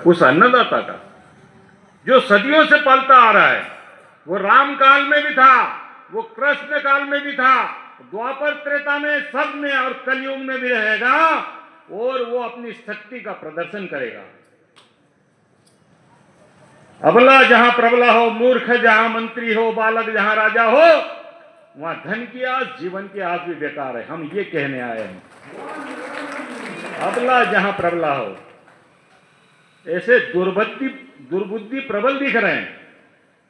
उस अन्नदाता का जो सदियों से पलता आ रहा है, वो राम काल में भी था, वो कृष्ण काल में भी था, द्वापर त्रेता में, सब में और कलयुग में भी रहेगा और वो अपनी शक्ति का प्रदर्शन करेगा। अबला जहां प्रबला हो, मूर्ख जहां मंत्री हो, बालक जहां राजा हो, वहां धन की आस, जीवन की आस भी बेकार है। हम ये कहने आए हैं, अबला जहां प्रबला हो। ऐसे दुर्बुद्धि प्रबल दिख रहे हैं।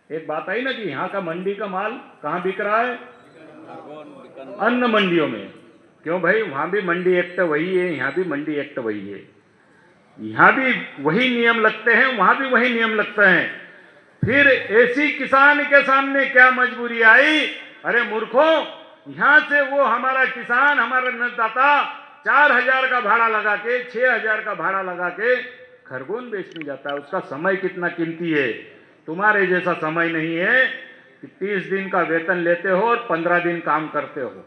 एक बात आई ना कि यहां का मंडी का माल कहां बिक रहा है? अन्न मंडियों में। क्यों भाई? वहां भी मंडी एक्ट वही है, यहां भी मंडी एक्ट वही है, यहां भी वही नियम लगते हैं, वहां भी वही नियम लगते हैं। फिर ऐसी किसान के सामने क्या मजबूरी आई? अरे मूर्खों, यहां से वो हमारा किसान, हमारा अन्नदाता 4,000 का भाड़ा लगा के, 6,000 का भाड़ा लगा के खरगोन बेचने जाता है। उसका समय कितना कीमती है। तुम्हारे जैसा समय नहीं है कि 30 दिन का वेतन लेते हो और 15 दिन काम करते हो।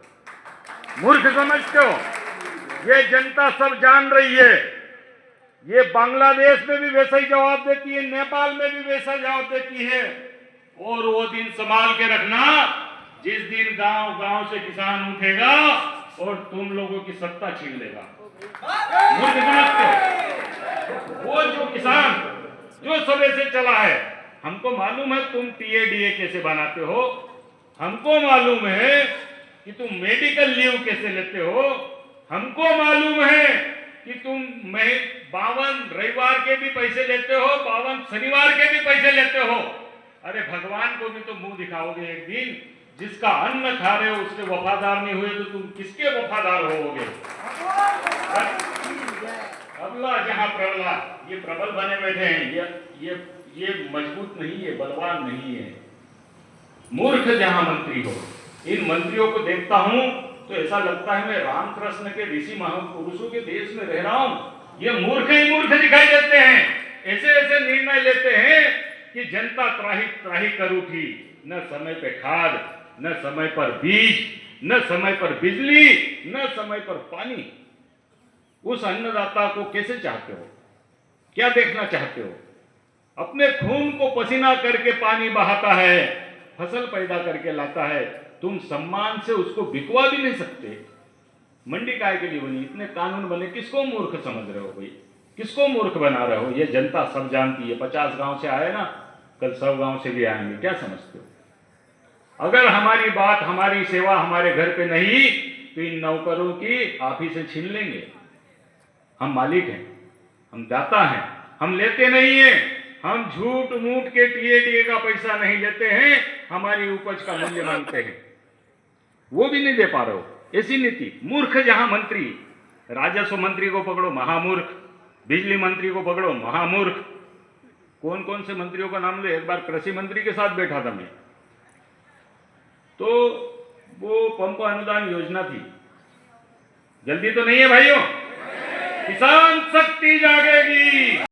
मूर्ख समझते हो? ये जनता सब जान रही है। ये बांग्लादेश में भी वैसा ही जवाब देती है, नेपाल में भी वैसा जवाब देती है। और वो दिन संभाल के रखना जिस दिन गांव गांव से किसान उठेगा और तुम लोगों की सत्ता छीन लेगा। मूर्ख समझते हो? वो जो किसान जो समय से चला है, हमको मालूम है तुम टीएडीए कैसे बनाते हो, हमको मालूम है कि तुम मेडिकल लीव कैसे लेते हो, हमको मालूम है कि तुम 52 रविवार के भी पैसे लेते हो, 52 शनिवार के भी पैसे लेते हो। अरे भगवान को भी तो मुंह दिखाओगे एक दिन। जिसका अन्न खा रहे हो उसके वफादार नहीं हुए तो तुम किसके वफादार होगे? अबला जहां प्रबला, ये प्रबल बने बैठे हैं, ये मजबूत नहीं है, बलवान नहीं है। मूर्ख जहां मंत्री हो। इन मंत्रियों को देखता हूं तो ऐसा लगता है मैं रामकृष्ण के ऋषि महापुरुषों के देश में रह रहा हूं। ये मूर्ख ही मूर्ख दिखाई देते हैं। ऐसे ऐसे निर्णय लेते हैं कि जनता त्राही त्राही कर उठी। न समय पे खाद, न समय पर बीज, न समय पर बिजली, न समय पर पानी। उस अन्नदाता को कैसे चाहते हो? क्या देखना चाहते हो? अपने खून को पसीना करके पानी बहाता है, फसल पैदा करके लाता है, तुम सम्मान से उसको बिकवा भी नहीं सकते। मंडी काय के लिए बनी? इतने कानून बने, किसको मूर्ख समझ रहे हो भाई? किसको मूर्ख बना रहे हो? ये जनता सब जानती है। 50 गांव से आए ना, कल 100 गांव से भी आएंगे। क्या समझते हो? अगर हमारी बात, हमारी सेवा हमारे घर पे नहीं तो इन नौकरों की आप ही से छीन लेंगे। हम मालिक हैं, हम दाता हैं, हम लेते नहीं हैं। हम झूठ मूठ के टीएडीए का पैसा नहीं लेते हैं, हमारी उपज का मूल्य मांगते हैं, वो भी नहीं दे पा रहे हो। ऐसी नीति। मूर्ख जहां मंत्री, राजस्व मंत्री को पकड़ो महामूर्ख, बिजली मंत्री को पकड़ो महामूर्ख। कौन कौन से मंत्रियों का नाम लो? एक बार कृषि मंत्री के साथ बैठा था मैं, तो वो पंप अनुदान योजना थी। जल्दी तो नहीं है भाइयों, किसान शक्ति जागेगी।